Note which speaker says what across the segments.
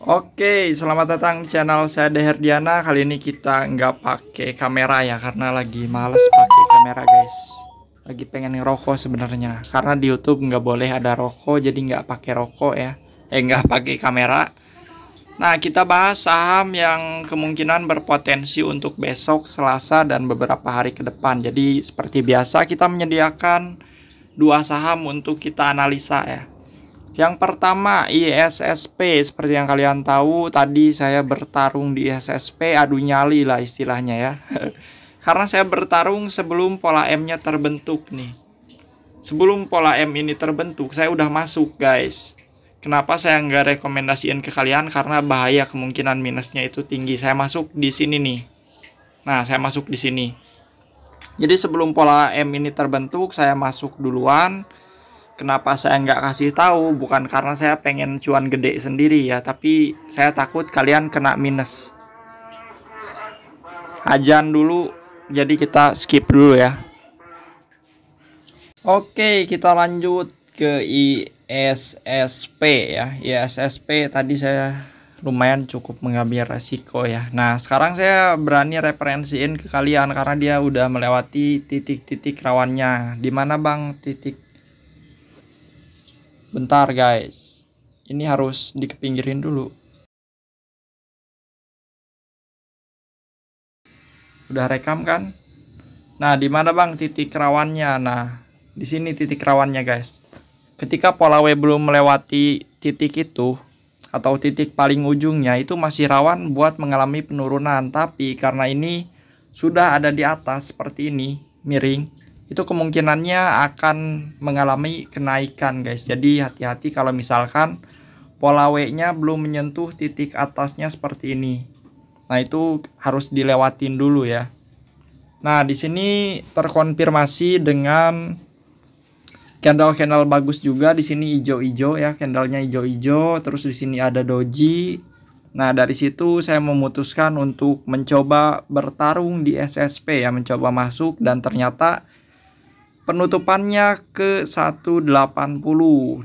Speaker 1: Oke, selamat datang di channel saya Deherdiana. Kali ini kita nggak pakai kamera ya, karena lagi males pakai kamera guys. Lagi pengen ngerokok sebenarnya, karena di YouTube nggak boleh ada rokok, jadi nggak pakai rokok ya. Nggak pakai kamera. Nah, kita bahas saham yang kemungkinan berpotensi untuk besok, Selasa, dan beberapa hari ke depan. Jadi seperti biasa kita menyediakan dua saham untuk kita analisa ya. Yang pertama ISSP, seperti yang kalian tahu tadi saya bertarung di ISSP, adu nyali lah istilahnya ya. Karena saya bertarung sebelum pola M-nya terbentuk nih. Sebelum pola M ini terbentuk, saya udah masuk guys. Kenapa saya nggak rekomendasiin ke kalian? Karena bahaya, kemungkinan minusnya itu tinggi. Saya masuk di sini nih. Nah, saya masuk di sini. Jadi sebelum pola M ini terbentuk, saya masuk duluan. Kenapa saya nggak kasih tahu? Bukan karena saya pengen cuan gede sendiri ya, tapi saya takut kalian kena minus. Ajan dulu, jadi kita skip dulu ya. Oke, kita lanjut ke ISSP ya. ISSP tadi saya lumayan cukup mengambil resiko ya. Nah, sekarang saya berani referensiin ke kalian karena dia udah melewati titik-titik rawannya. Dimana bang titik? Bentar guys, ini harus dikepinggirin dulu. Udah rekam kan? Nah, di mana bang titik rawannya? Nah, di sini titik rawannya guys. Ketika pola W belum melewati titik itu atau titik paling ujungnya, itu masih rawan buat mengalami penurunan. Tapi karena ini sudah ada di atas seperti ini, miring, itu kemungkinannya akan mengalami kenaikan guys. Jadi hati-hati kalau misalkan pola W-nya belum menyentuh titik atasnya seperti ini. Nah, itu harus dilewatin dulu ya. Nah, di sini terkonfirmasi dengan candle-candle bagus juga. Di sini hijau-hijau ya, candlenya hijau-hijau. Terus di sini ada doji. Nah, dari situ saya memutuskan untuk mencoba bertarung di SSP ya, mencoba masuk, dan ternyata penutupannya ke 180.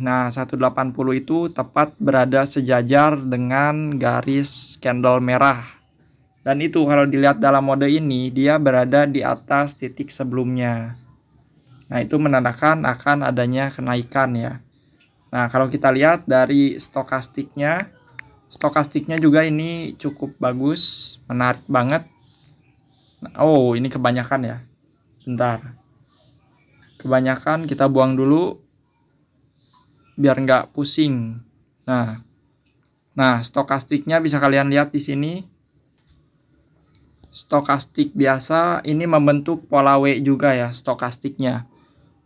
Speaker 1: Nah, 180 itu tepat berada sejajar dengan garis candle merah. Dan itu kalau dilihat dalam mode ini, dia berada di atas titik sebelumnya. Nah, itu menandakan akan adanya kenaikan ya. Nah, kalau kita lihat dari stokastiknya juga ini cukup bagus, menarik banget. Oh, ini kebanyakan ya. Bentar. Kebanyakan kita buang dulu biar nggak pusing. Nah, stokastiknya bisa kalian lihat di sini. Stokastik biasa ini membentuk pola W juga ya, stokastiknya.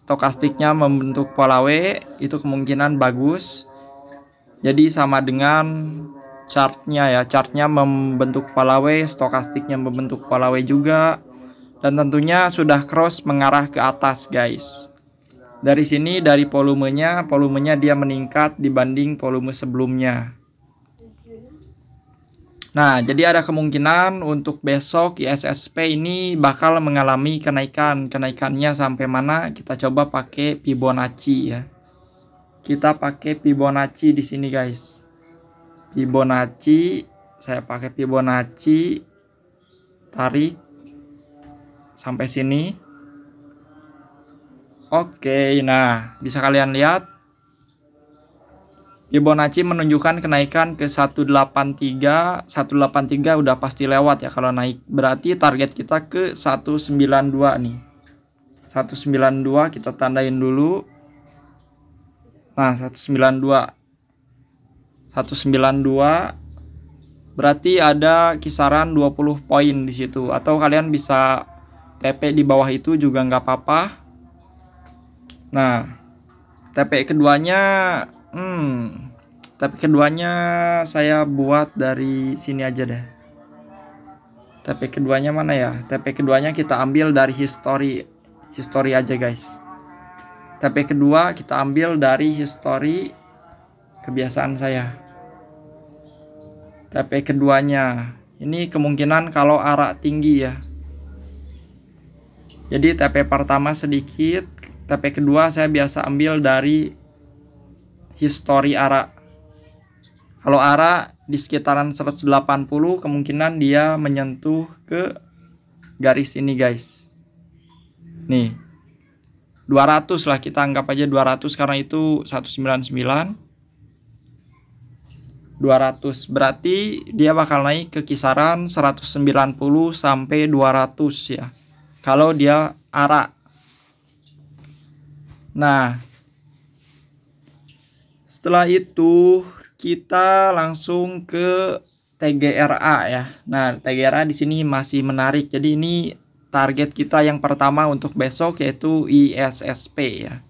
Speaker 1: Stokastiknya membentuk pola W, itu kemungkinan bagus. Jadi sama dengan chartnya ya, chartnya membentuk pola W, stokastiknya membentuk pola W juga. Dan tentunya sudah cross mengarah ke atas guys. Dari sini, dari volumenya dia meningkat dibanding volume sebelumnya. Nah, jadi ada kemungkinan untuk besok ISSP ini bakal mengalami kenaikan. Kenaikannya sampai mana? Kita coba pakai Fibonacci ya. Kita pakai Fibonacci di sini guys. Fibonacci, saya pakai Fibonacci, tarik sampai sini. Oke, nah bisa kalian lihat Fibonacci menunjukkan kenaikan ke 183. 183 udah pasti lewat ya kalau naik. Berarti target kita ke 192 nih. 192 kita tandain dulu. Nah, 192. 192 berarti ada kisaran 20 poin di situ, atau kalian bisa TP di bawah itu juga nggak apa-apa. Nah, TP keduanya saya buat dari sini aja deh. TP keduanya mana ya? TP keduanya kita ambil dari history aja guys. TP kedua kita ambil dari history, kebiasaan saya. TP keduanya ini kemungkinan kalau arah tinggi ya. Jadi TP pertama sedikit, TP kedua saya biasa ambil dari history arah Kalau ARA di sekitaran 180, kemungkinan dia menyentuh ke garis ini guys. Nih 200 lah, kita anggap aja 200 karena itu 199. 200 berarti dia bakal naik ke kisaran 190 sampai 200 ya, kalau dia ARA. Nah, setelah itu kita langsung ke TGRA ya. Nah, TGRA di sini masih menarik. Jadi ini target kita yang pertama untuk besok yaitu ISSP ya.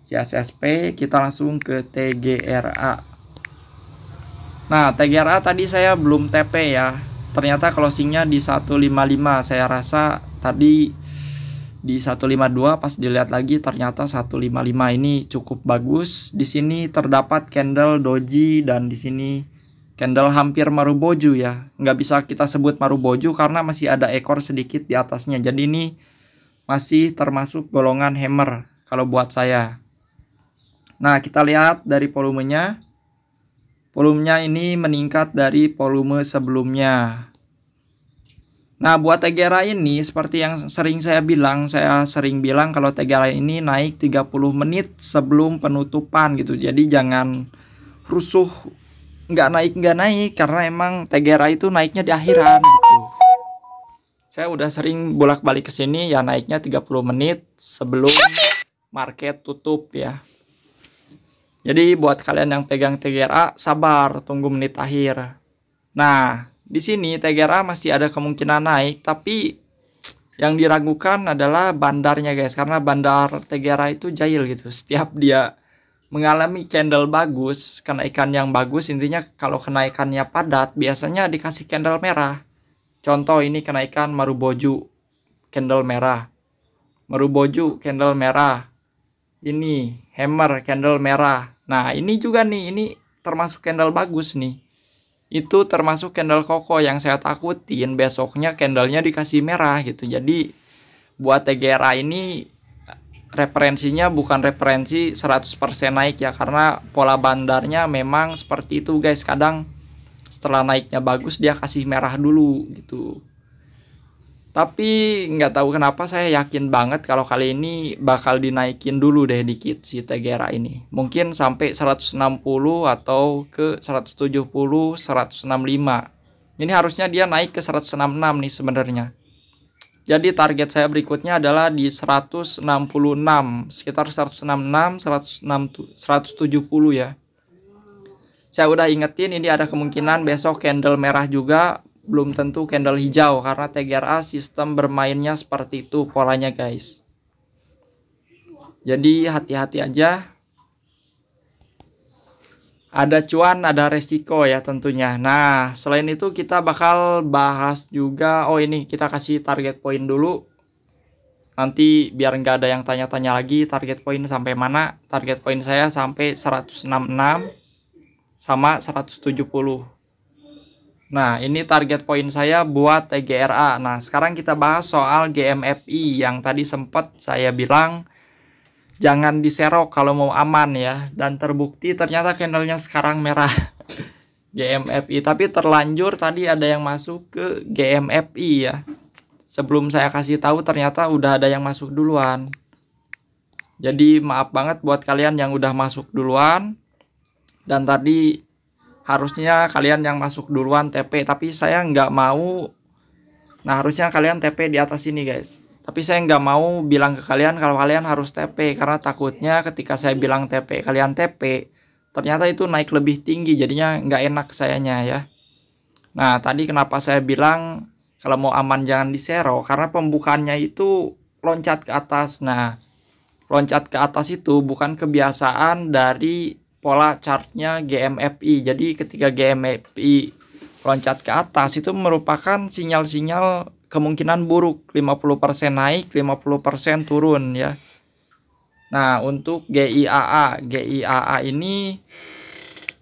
Speaker 1: ISSP, kita langsung ke TGRA. Nah, TGRA tadi saya belum TP ya. Ternyata closingnya di 155. Saya rasa tadi di 152, pas dilihat lagi ternyata 155. Ini cukup bagus. Di sini terdapat candle doji dan di sini candle hampir maruboju ya. Nggak bisa kita sebut maruboju karena masih ada ekor sedikit di atasnya. Jadi ini masih termasuk golongan hammer kalau buat saya. Nah, kita lihat dari volumenya. Volumenya ini meningkat dari volume sebelumnya. Nah, buat TGRA ini seperti yang saya sering bilang kalau TGRA ini naik 30 menit sebelum penutupan gitu. Jadi jangan rusuh nggak naik karena emang TGRA itu naiknya di akhiran gitu. Saya udah sering bolak-balik ke sini ya, naiknya 30 menit sebelum market tutup ya. Jadi buat kalian yang pegang TGRA, sabar tunggu menit akhir. Nah, di sini TGRA masih ada kemungkinan naik, tapi yang diragukan adalah bandarnya guys, karena bandar TGRA itu jahil gitu. Setiap dia mengalami candle bagus, kenaikan yang bagus, intinya kalau kenaikannya padat biasanya dikasih candle merah. Contoh ini kenaikan maruboju, candle merah. Maruboju, candle merah. Ini hammer, candle merah. Nah, ini juga nih, ini termasuk candle bagus nih. Itu termasuk candle koko. Yang saya takutin besoknya candlenya dikasih merah gitu. Jadi buat TGRA ini referensinya bukan referensi 100% naik ya, karena pola bandarnya memang seperti itu guys. Kadang setelah naiknya bagus dia kasih merah dulu gitu. Tapi nggak tahu kenapa saya yakin banget kalau kali ini bakal dinaikin dulu deh dikit si TGRA ini. Mungkin sampai 160 atau ke 170, 165. Ini harusnya dia naik ke 166 nih sebenarnya. Jadi target saya berikutnya adalah di 166, sekitar 166, 170 ya. Saya udah ingetin ini ada kemungkinan besok candle merah juga. Belum tentu candle hijau karena TGRA sistem bermainnya seperti itu polanya guys. Jadi hati-hati aja. Ada cuan, ada resiko ya tentunya. Nah, selain itu kita bakal bahas juga. Oh, ini kita kasih target point dulu. Nanti biar nggak ada yang tanya-tanya lagi target point sampai mana. Target point saya sampai 166 sama 170. Nah, ini target poin saya buat TGRA. Nah, sekarang kita bahas soal GMFI yang tadi sempat saya bilang jangan diserok kalau mau aman ya. Dan terbukti ternyata candlenya sekarang merah GMFI. Tapi terlanjur tadi ada yang masuk ke GMFI ya. Sebelum saya kasih tahu ternyata udah ada yang masuk duluan. Jadi maaf banget buat kalian yang udah masuk duluan. Dan tadi harusnya kalian yang masuk duluan TP, tapi saya nggak mau. Nah, harusnya kalian TP di atas ini guys. Tapi saya nggak mau bilang ke kalian kalau kalian harus TP, karena takutnya ketika saya bilang TP, kalian TP, ternyata itu naik lebih tinggi, jadinya nggak enak sayanya ya. Nah, tadi kenapa saya bilang kalau mau aman jangan disero, karena pembukaannya itu loncat ke atas. Nah, loncat ke atas itu bukan kebiasaan dari pola chartnya GMFI. Jadi ketika GMFI loncat ke atas itu merupakan sinyal-sinyal kemungkinan buruk, 50% naik, 50% turun ya. Nah, untuk GIAA ini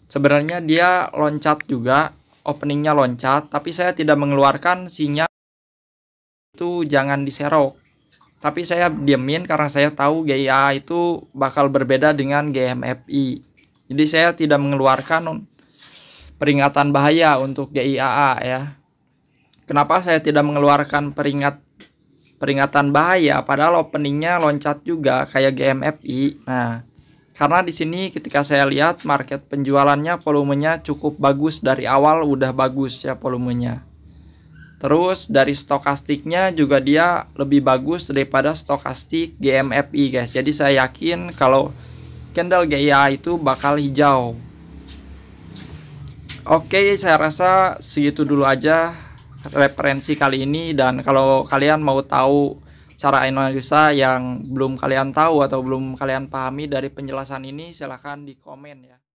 Speaker 1: sebenarnya dia loncat juga, openingnya loncat, tapi saya tidak mengeluarkan sinyal itu jangan diserok. Tapi saya diemin karena saya tahu GIAA itu bakal berbeda dengan GMFI. Jadi saya tidak mengeluarkan peringatan bahaya untuk GIAA ya. Kenapa saya tidak mengeluarkan peringatan bahaya padahal openingnya loncat juga kayak GMFI? Nah, karena di sini ketika saya lihat market penjualannya volumenya cukup bagus, dari awal udah bagus ya volumenya. Terus dari stokastiknya juga dia lebih bagus daripada stokastik GMFI guys. Jadi saya yakin kalau candle GIA itu bakal hijau. Oke, saya rasa segitu dulu aja referensi kali ini, dan kalau kalian mau tahu cara analisa yang belum kalian tahu atau belum kalian pahami dari penjelasan ini, silahkan di komen ya.